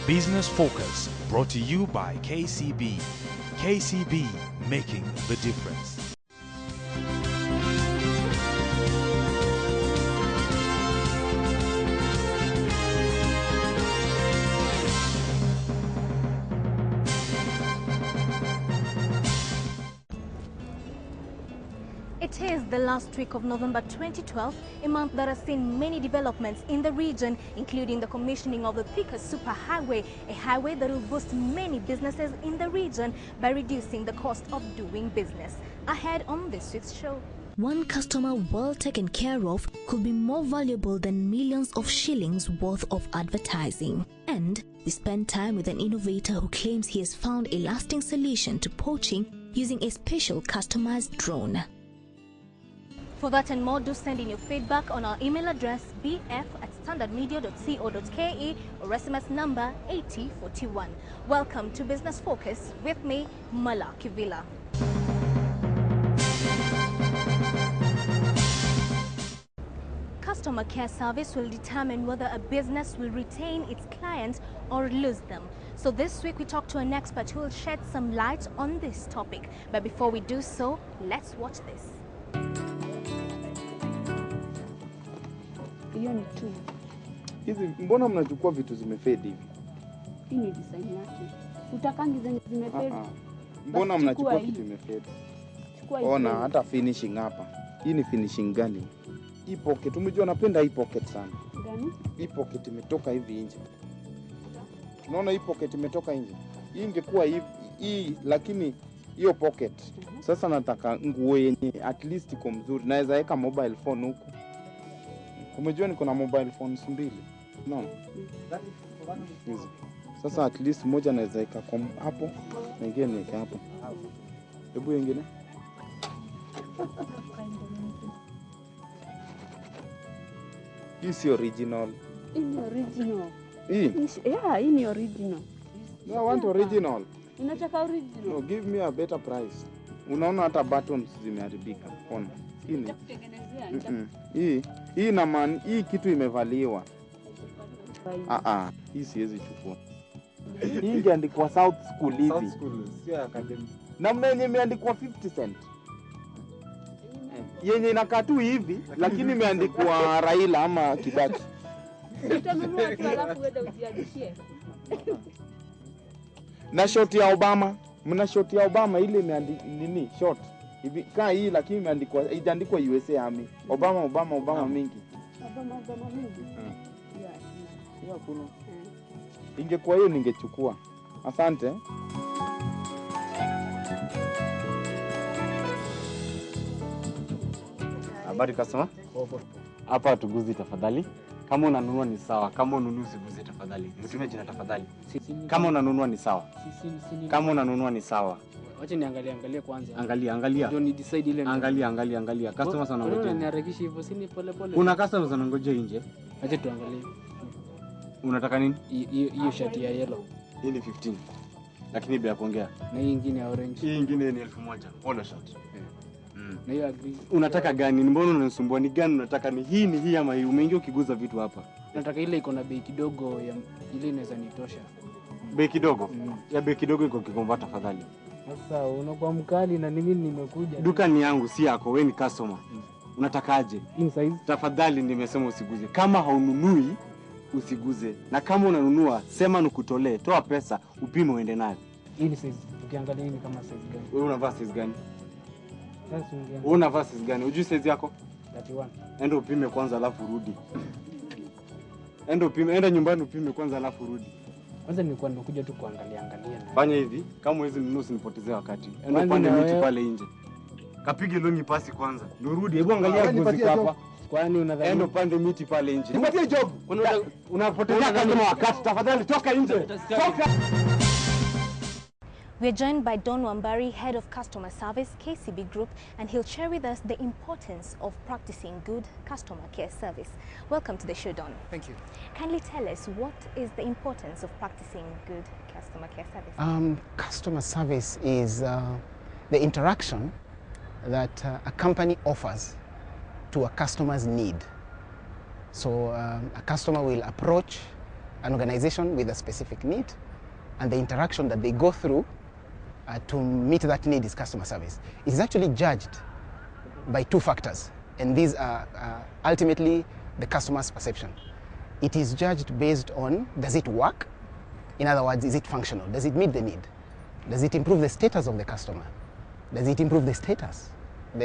Business Focus, brought to you by KCB. KCB, making the difference. It is the last week of November 2012, a month that has seen many developments in the region, including the commissioning of the Thika Superhighway, a highway that will boost many businesses in the region by reducing the cost of doing business. Ahead on this week's show. One customer well taken care of could be more valuable than millions of shillings worth of advertising. And we spend time with an innovator who claims he has found a lasting solution to poaching using a special customized drone. For that and more, do send in your feedback on our email address bf@standardmedia.co.ke or SMS number 8041. Welcome to Business Focus with me, Malaa Kivila. Customer care service will determine whether a business will retain its clients or lose them. So this week we talk to an expert who will shed some light on this topic. But before we do so, let's watch this. Hiyo ni tu. Hizi mbona mnachukua vitu zimefade hivi? Hii ni design yake. Utakangi zenye zimefade. Mbona mnachukua kitu imefade? Ona hata finishing hapa. Hii ni finishing gani? Hii pocket, umejua napenda hii pocket sana. Gani? Hii pocket imetoka hivi nje. Unaona hii pocket imetoka nje. Hii ingekuwa hivi hii lakini hiyo pocket. Sasa nataka nguo yenye at least iko mzuri. Naweza weka mobile phone huko. Umejua niko na mobile phones mbili. No. Hizi. Sasa at least moja naweza weka hapo, nyingine niweke hapo. Hebu nyingine. Hii si original. Hii ni original. Hii? Yeah, hii ni original. No, I want original. Unataka original? No, give me a better price. Unaona hata buttons zimeharibika. Ona. Hii ni. Hii na man, hii kitu imevaliwa. Hii siwezi chukua. Hii ingeandikwa South School hivi. South School, sio academy. Na yenye imeandikwa 50 cent. Yenye inakaa tu hivi, lakini imeandikwa Raila ama Kibaki. Utanunua tu alafu wewe ujiandishie. Na short ya Obama, mna short ya Obama ile imeandikwa nini? Short. Hivi kaa hii lakini imeandikwa ijaandikwa USA Army. Obama mingi. Obama mingi. Yeah, kuna. Ingekuwa hiyo ningechukua. Asante. Habari customer? Hapa tuguzi tafadhali. Kama unanunua ni sawa, kama ununui usiguze tafadhali. Niseme jina tafadhali. Kama unanunua ni sawa. Kama unanunua ni sawa. Wacha niangalie kwanza. Angalia. Ndio ni decide ile. Angalia. Customers wanangoja. Mbona niharakisha hivyo? Si ni pole. Kuna customers wanangoja nje. Acha tuangalie. Unataka nini? Hiyo shati ya yellow. Hii ni 15. Lakini bila kuongea. Na hii nyingine ya orange. Hii nyingine ni 1000. Ona shati. Na hiyo agree. Unataka gani? Mbona unanisumbua? Ni gani unataka? Ni hii ama hii? Umeingia ukiguza vitu hapa. Nataka ile iko na bei kidogo ya ile inaweza nitosha. Bei kidogo? Ya bei kidogo iko Kikomba tafadhali. Sasa unakuwa mkali na mimi nimekuja. Duka ni yangu si yako, wewe ni customer. Unatakaje? In size. Tafadhali nimesema usiguze. Kama haununui usiguze. Na kama unanunua sema nikutolee. Toa pesa upime uende nayo. Hii ni size. Ukiangalia hii ni kama size gani? Wewe unavaa size gani? Sasa ungeangalia. Unavaa size gani? Unajui size yako? 31. Enda upime kwanza alafu rudi. Enda nyumbani upime kwanza alafu rudi. Kwanza nilikuwa nimekuja tu kuangalia. Fanya hivi, kama huwezi nunua usinipotezee wakati. Enda upande miti pale nje. Kapige longi pasi kwanza. Nurudi, hebu angalia ngozi hapa. Kwani unadhani enda upande miti pale nje. Nipatie job. Unapotezea kama wakati. Tafadhali toka nje. Toka. We are joined by Don Wambari, Head of Customer Service, KCB Group, and he'll share with us the importance of practicing good customer care service. Welcome to the show, Don. Thank you. Kindly tell us, what is the importance of practicing good customer care service? Customer service is the interaction that a company offers to a customer's need. So a customer will approach an organization with a specific need, and the interaction that they go through to meet that need is customer service. It is actually judged by two factors, and these are ultimately the customer's perception. It is judged based on, does it work? In other words, is it functional? Does it meet the need? Does it improve the status of the customer? Does it improve the status of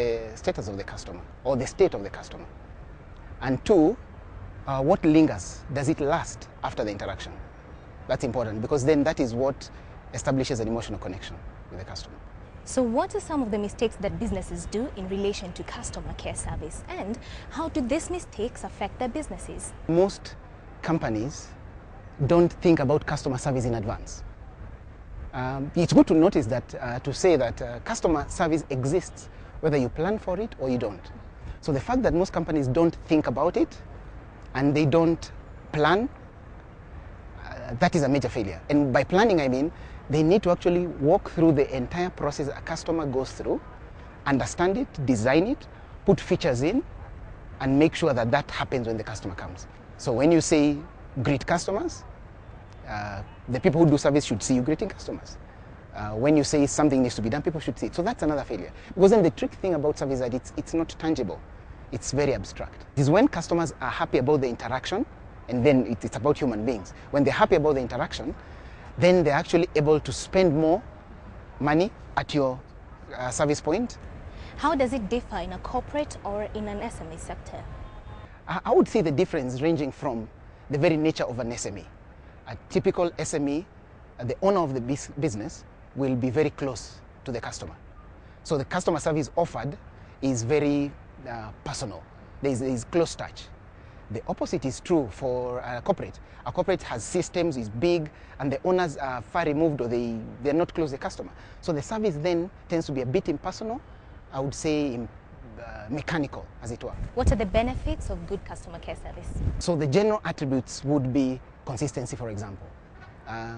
the customer, or the state of the customer? And two, what lingers? Does it last after the interaction? That's important, because then that is what establishes an emotional connection with the customer. So what are some of the mistakes that businesses do in relation to customer care service, and how do these mistakes affect their businesses? Most companies don't think about customer service in advance. It's good to notice that, to say that customer service exists whether you plan for it or you don't. So the fact that most companies don't think about it and they don't plan, that is a major failure. And by planning, I mean they need to actually walk through the entire process a customer goes through, understand it, design it, put features in, and make sure that that happens when the customer comes. So when you say greet customers, the people who do service should see you greeting customers. When you say something needs to be done, people should see it. So that's another failure. Because then the tricky thing about service is that it's not tangible. It's very abstract. It is when customers are happy about the interaction, and then it's about human beings. When they're happy about the interaction, then they're actually able to spend more money at your service point. How does it differ in a corporate or in an SME sector? I would say the difference ranging from the very nature of an SME. A typical SME, the owner of the business will be very close to the customer. So the customer service offered is very personal. There is close touch. The opposite is true for a corporate. A corporate has systems, is big, and the owners are far removed, or they're not close to the customer. So the service then tends to be a bit impersonal, I would say mechanical, as it were. What are the benefits of good customer care service? So the general attributes would be consistency, for example.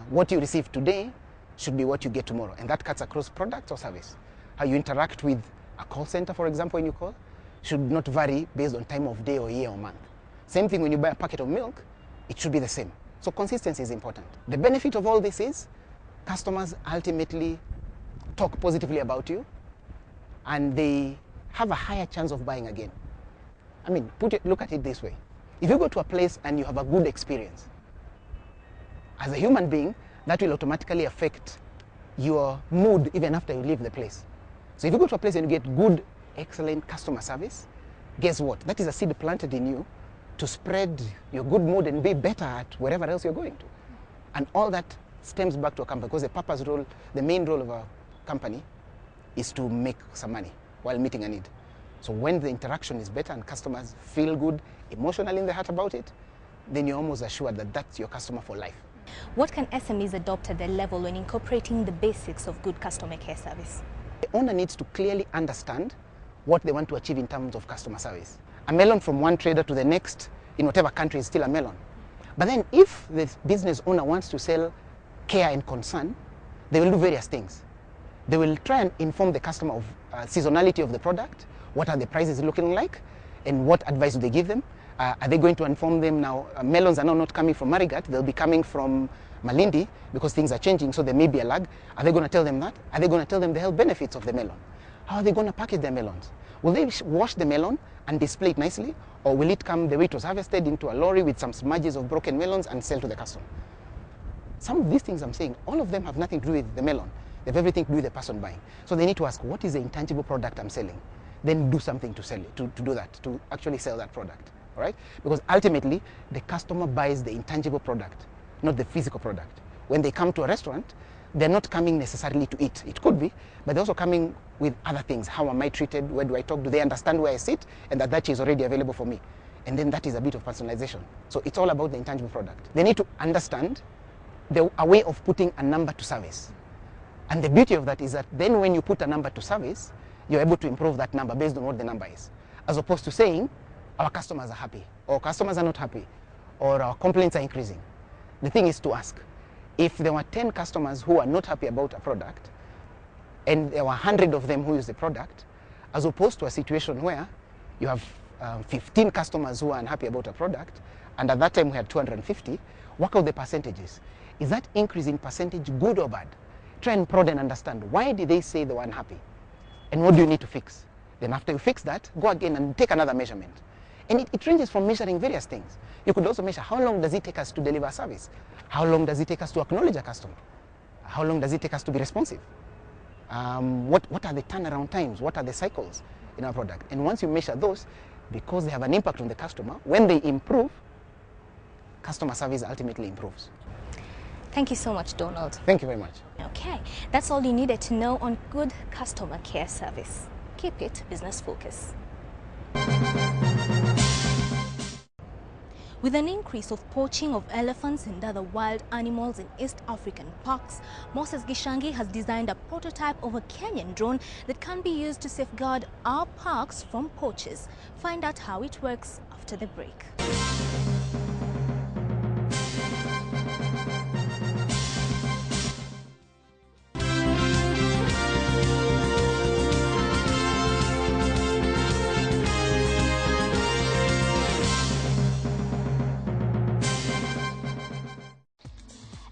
What you receive today should be what you get tomorrow, and that cuts across products or service. How you interact with a call center, for example, when you call, should not vary based on time of day or year or month. Same thing when you buy a packet of milk, it should be the same. So consistency is important. The benefit of all this is customers ultimately talk positively about you, and they have a higher chance of buying again. I mean, look at it this way. If you go to a place and you have a good experience, as a human being, that will automatically affect your mood even after you leave the place. So if you go to a place and you get good, excellent customer service, guess what? That is a seed planted in you to spread your good mood and be better at wherever else you're going to. And all that stems back to a company, because the main role of a company is to make some money while meeting a need. So when the interaction is better and customers feel good emotionally in the heart about it, then you're almost assured that that's your customer for life. What can SMEs adopt at their level when incorporating the basics of good customer care service? The owner needs to clearly understand what they want to achieve in terms of customer service. A melon from one trader to the next in whatever country is still a melon. But then if the business owner wants to sell care and concern, they will do various things. They will try and inform the customer of seasonality of the product, what are the prices looking like, and what advice do they give them. Are they going to inform them now, melons are now not coming from Marigat, they'll be coming from Malindi because things are changing, so there may be a lag. Are they going to tell them that? Are they going to tell them the health benefits of the melon? How are they going to package their melons? Will they wash the melon and display it nicely, or will it come the way it was harvested into a lorry with some smudges of broken melons and sell to the customer? Some of these things I'm saying, all of them have nothing to do with the melon. They have everything to do with the person buying. So they need to ask, what is the intangible product I'm selling? Then do something to sell it, to do that, to actually sell that product. All right? Because ultimately, the customer buys the intangible product, not the physical product. When they come to a restaurant, they're not coming necessarily to eat. It could be, but they're also coming with other things. How am I treated? Where do I talk? Do they understand where I sit? And that is already available for me. And then that is a bit of personalization. So it's all about the intangible product. They need to understand a way of putting a number to service. And the beauty of that is that then when you put a number to service, you're able to improve that number based on what the number is. As opposed to saying, our customers are happy, or customers are not happy, or our complaints are increasing. The thing is to ask, if there were 10 customers who are not happy about a product, and there were 100 of them who use the product, as opposed to a situation where you have 15 customers who are unhappy about a product, and at that time we had 250, work out the percentages. Is that increase in percentage good or bad? Try and prod and understand, why did they say they were unhappy? And what do you need to fix? Then after you fix that, go again and take another measurement. And it ranges from measuring various things. You could also measure how long does it take us to deliver a service? How long does it take us to acknowledge a customer? How long does it take us to be responsive? What are the turnaround times? What are the cycles in our product? And once you measure those, because they have an impact on the customer, when they improve, customer service ultimately improves. Thank you so much, Donald. Thank you very much. Okay, that's all you needed to know on good customer care service. Keep it business focused. With an increase of poaching of elephants and other wild animals in East African parks, Moses Gishangi has designed a prototype of a Kenyan drone that can be used to safeguard our parks from poachers. Find out how it works after the break.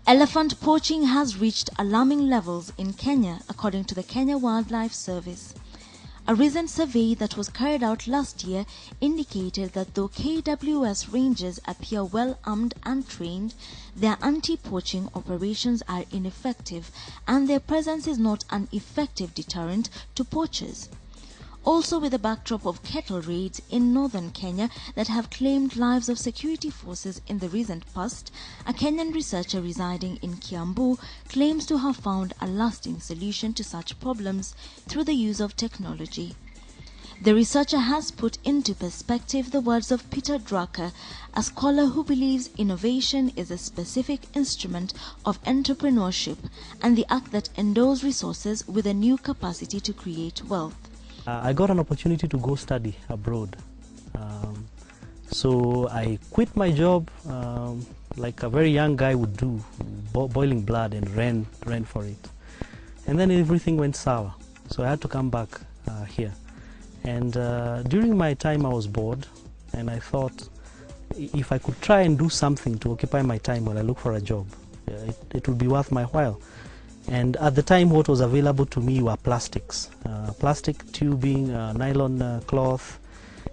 Elephant poaching has reached alarming levels in Kenya, according to the Kenya Wildlife Service. A recent survey that was carried out last year indicated that though KWS rangers appear well armed and trained, their anti-poaching operations are ineffective and their presence is not an effective deterrent to poachers. Also, with the backdrop of cattle raids in northern Kenya that have claimed lives of security forces in the recent past, a Kenyan researcher residing in Kiambu claims to have found a lasting solution to such problems through the use of technology. The researcher has put into perspective the words of Peter Drucker, a scholar who believes innovation is a specific instrument of entrepreneurship and the act that endows resources with a new capacity to create wealth. I got an opportunity to go study abroad. So I quit my job like a very young guy would do, boiling blood, and ran for it. And then everything went sour. So I had to come back here. And during my time I was bored, and I thought if I could try and do something to occupy my time while I look for a job, it would be worth my while. And at the time, what was available to me were plastics, plastic tubing, nylon cloth.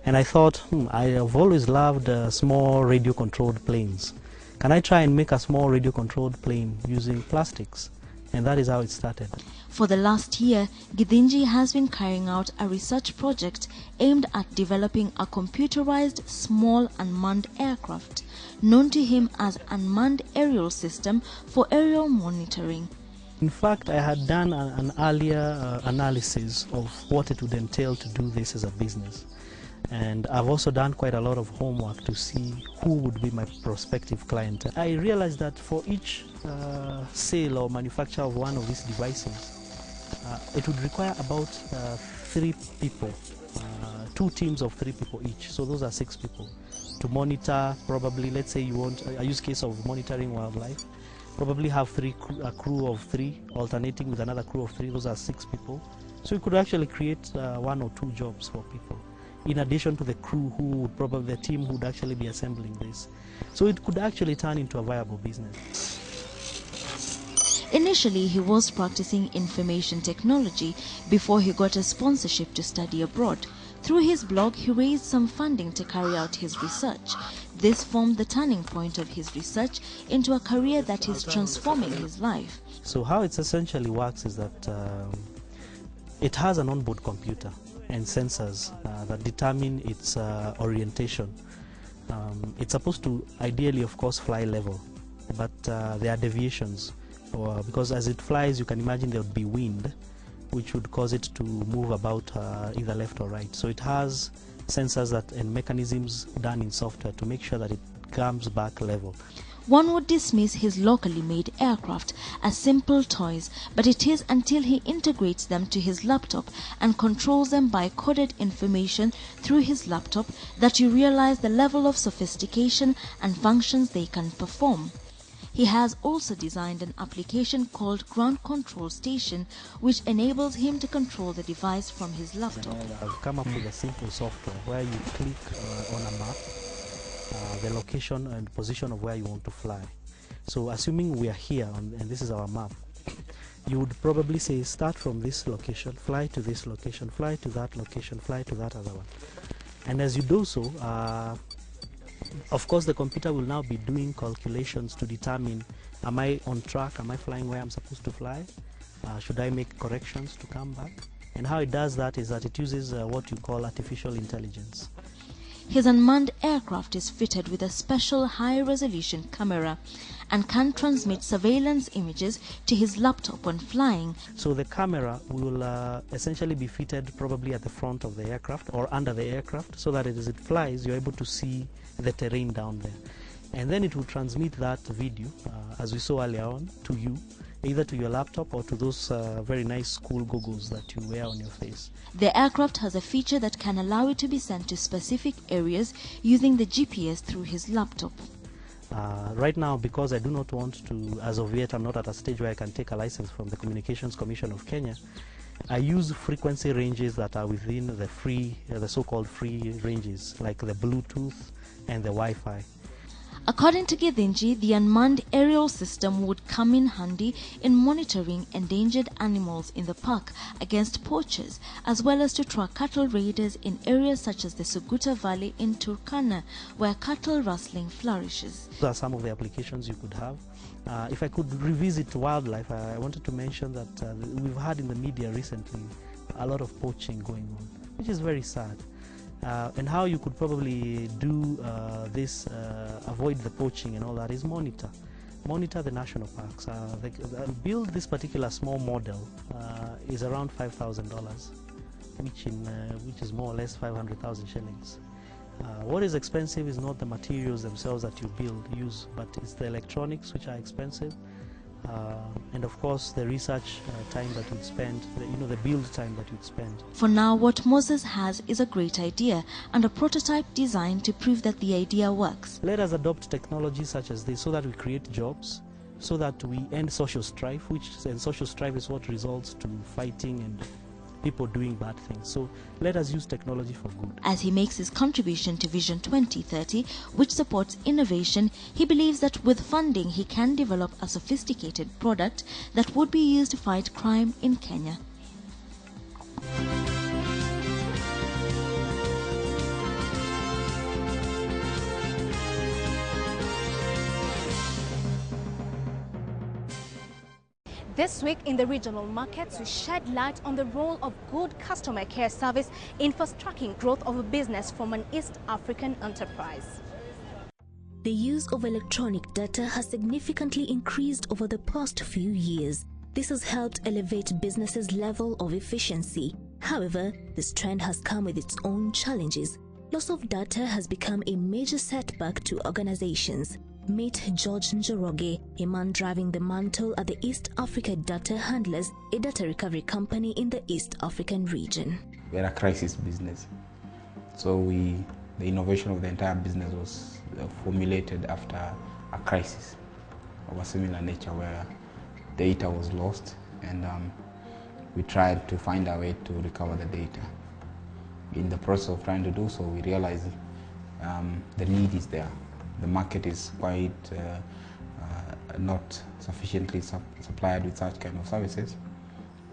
And I thought, I have always loved small radio-controlled planes. Can I try and make a small radio-controlled plane using plastics? And that is how it started. For the last year, Githinji has been carrying out a research project aimed at developing a computerized small unmanned aircraft, known to him as Unmanned Aerial System, for aerial monitoring. In fact, I had done an earlier analysis of what it would entail to do this as a business. And I've also done quite a lot of homework to see who would be my prospective client. I realized that for each sale or manufacture of one of these devices, it would require about 3 people, 2 teams of 3 people each. So those are 6 people to monitor. Probably, let's say you want a use case of monitoring wildlife. Probably have a crew of 3 alternating with another crew of 3. Those are 6 people. So you could actually create 1 or 2 jobs for people, in addition to the crew who would probably, the team who would actually be assembling this. So it could actually turn into a viable business. Initially, he was practicing information technology before he got a sponsorship to study abroad. Through his blog, he raised some funding to carry out his research. This formed the turning point of his research into a career that is transforming his life. So how it essentially works is that it has an onboard computer and sensors that determine its orientation. It's supposed to ideally, of course, fly level, but there are deviations, because as it flies, you can imagine there would be wind, which would cause it to move about either left or right. So it has sensors and mechanisms done in software to make sure that it comes back level. One would dismiss his locally made aircraft as simple toys, but it is until he integrates them to his laptop and controls them by coded information through his laptop that you realize the level of sophistication and functions they can perform. He has also designed an application called Ground Control Station, which enables him to control the device from his laptop. I've come up with a simple software where you click on a map, the location and position of where you want to fly. So assuming we are here and this is our map, you would probably say start from this location, fly to this location, fly to that location, fly to that other one. And as you do so, of course the computer will now be doing calculations to determine, am I on track, am I flying where I'm supposed to fly, should I make corrections to come back? And how it does that is that it uses what you call artificial intelligence. His unmanned aircraft is fitted with a special high-resolution camera and can transmit surveillance images to his laptop when flying. So the camera will essentially be fitted probably at the front of the aircraft or under the aircraft, so that as it flies, you're able to see the terrain down there. And then it will transmit that video, as we saw earlier on, to you, either to your laptop or to those very nice school goggles that you wear on your face. The aircraft has a feature that can allow it to be sent to specific areas using the GPS through his laptop. Right now, because I do not want to, as of yet, I'm not at a stage where I can take a license from the Communications Commission of Kenya, I use frequency ranges that are within the free, the so-called free ranges, like the Bluetooth and the Wi-Fi. According to Githinji, the unmanned aerial system would come in handy in monitoring endangered animals in the park against poachers, as well as to track cattle raiders in areas such as the Suguta Valley in Turkana, where cattle rustling flourishes. Those are some of the applications you could have. If I could revisit wildlife, I wanted to mention that we've had in the media recently a lot of poaching going on, which is very sad. And how you could probably do this, avoid the poaching and all that, is monitor the national parks. Build this particular small model is around $5,000, which is more or less 500,000 shillings. What is expensive is not the materials themselves that you use, but it's the electronics which are expensive, and of course the research time that you'd spend, the build time that you'd spend. For now, what Moses has is a great idea and a prototype designed to prove that the idea works. Let us adopt technology such as this so that we create jobs, so that we end social strife, and social strife is what results to fighting and people doing bad things. So let us use technology for good. As he makes his contribution to Vision 2030, which supports innovation, he believes that with funding he can develop a sophisticated product that would be used to fight crime in Kenya. This week in the regional markets, we shed light on the role of good customer care service in fast-tracking growth of a business from an East African enterprise. The use of electronic data has significantly increased over the past few years. This has helped elevate businesses' level of efficiency. However, this trend has come with its own challenges. Loss of data has become a major setback to organizations. Meet George Njoroge, a man driving the mantle at the East Africa Data Handlers, a data recovery company in the East African region. We're a crisis business. So the innovation of the entire business was formulated after a crisis of a similar nature where data was lost, and we tried to find a way to recover the data. In the process of trying to do so, we realized the need is there. The market is quite not sufficiently supplied with such kind of services,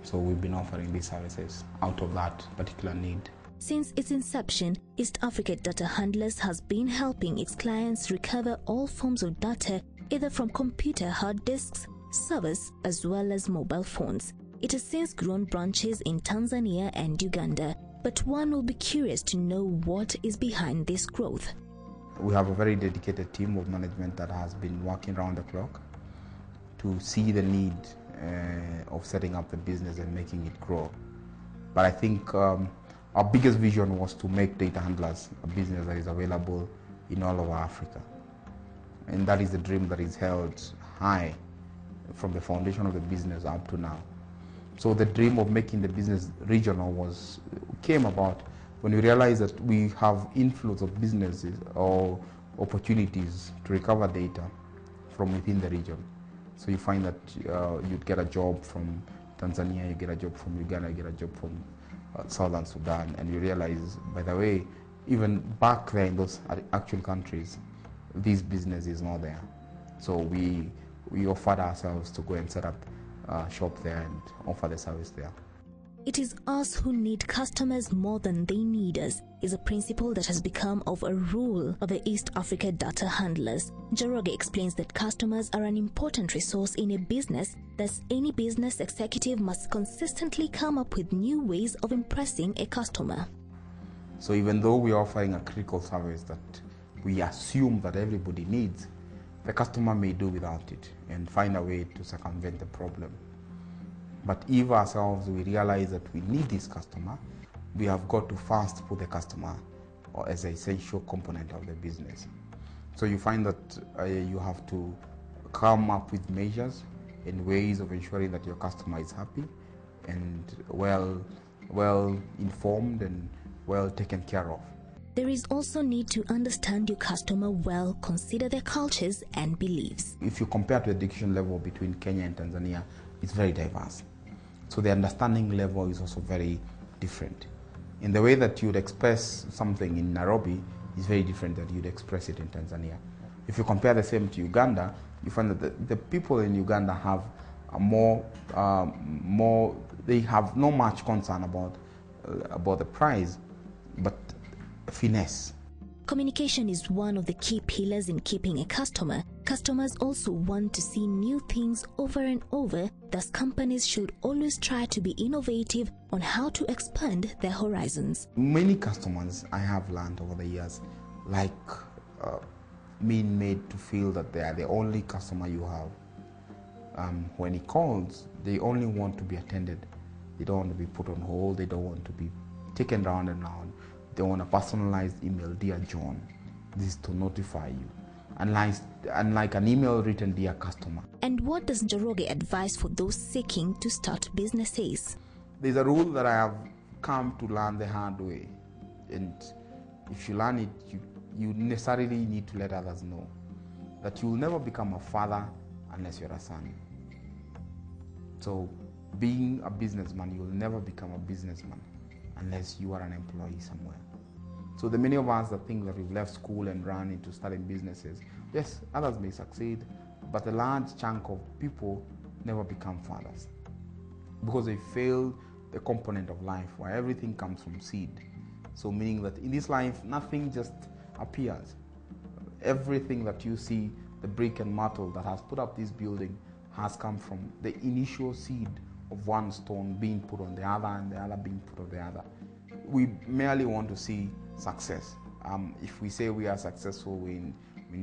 so we've been offering these services out of that particular need. Since its inception, East Africa Data Handlers has been helping its clients recover all forms of data, either from computer hard disks, servers, as well as mobile phones. It has since grown branches in Tanzania and Uganda, but one will be curious to know what is behind this growth. We have a very dedicated team of management that has been working around the clock to see the need of setting up the business and making it grow. But I think our biggest vision was to make data handlers a business that is available in all over Africa. And that is the dream that is held high from the foundation of the business up to now. So the dream of making the business regional came about when we realized that we have inflows of businesses or opportunities to recover data from within the region. So you find that you'd get a job from Tanzania, you get a job from Uganda, you get a job from Southern Sudan, and you realize, by the way, even back there in those actual countries, this business is not there. So we offered ourselves to go and set up a shop there and offer the service there. It is us who need customers more than they need us is a principle that has become of a rule of the East Africa data handlers. Njoroge explains that customers are an important resource in a business, thus any business executive must consistently come up with new ways of impressing a customer. So even though we are offering a critical service that we assume that everybody needs, the customer may do without it and find a way to circumvent the problem. But if ourselves we realize that we need this customer, we have got to first put the customer as an essential component of the business. So you find that you have to come up with measures and ways of ensuring that your customer is happy and well informed and well taken care of. There is also need to understand your customer well, consider their cultures and beliefs. If you compare to the education level between Kenya and Tanzania, it's very diverse. So the understanding level is also very different. In the way that you'd express something in Nairobi is very different than you'd express it in Tanzania. If you compare the same to Uganda, you find that the people in Uganda have they have no much concern about the price, but finesse. Communication is one of the key pillars in keeping a customer. Customers also want to see new things over and over, thus companies should always try to be innovative on how to expand their horizons. Many customers I have learned over the years like being made to feel that they are the only customer you have. When he calls, they only want to be attended. They don't want to be put on hold. They don't want to be taken round and round. They want a personalized email, Dear John. This is to notify you. Unlike an email written, Dear Customer. And what does Njoroge advise for those seeking to start businesses? There's a rule that I have come to learn the hard way. And if you learn it, you necessarily need to let others know that you will never become a father unless you're a son. So being a businessman, you will never become a businessman unless you are an employee somewhere. So the many of us that think that we've left school and run into starting businesses, yes, others may succeed, but a large chunk of people never become fathers because they failed the component of life where everything comes from seed. So meaning that in this life, nothing just appears. Everything that you see, the brick and mortar that has put up this building has come from the initial seed of one stone being put on the other and the other being put on the other. We merely want to see success. If we say we are successful in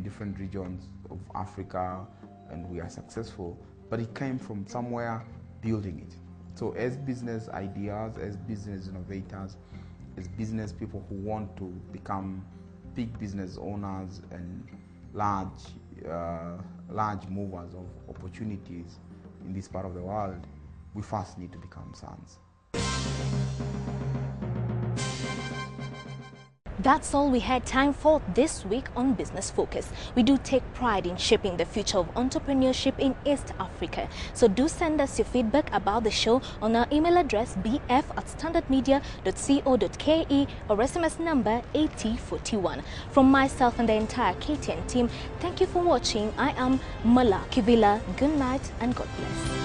different regions of Africa and we are successful, but it came from somewhere building it. So as business ideas, as business innovators, as business people who want to become big business owners and large movers of opportunities in this part of the world, we first need to become sons. That's all we had time for this week on Business Focus. We do take pride in shaping the future of entrepreneurship in East Africa. So do send us your feedback about the show on our email address bf@standardmedia.co.ke or SMS number 8041. From myself and the entire KTN team, thank you for watching. I am Malaa Kivila. Good night and God bless.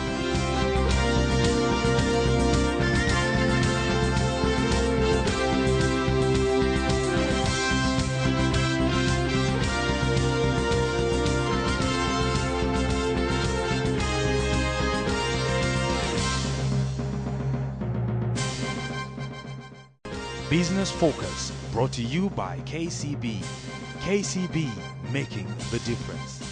Business Focus, brought to you by KCB. KCB, making the difference.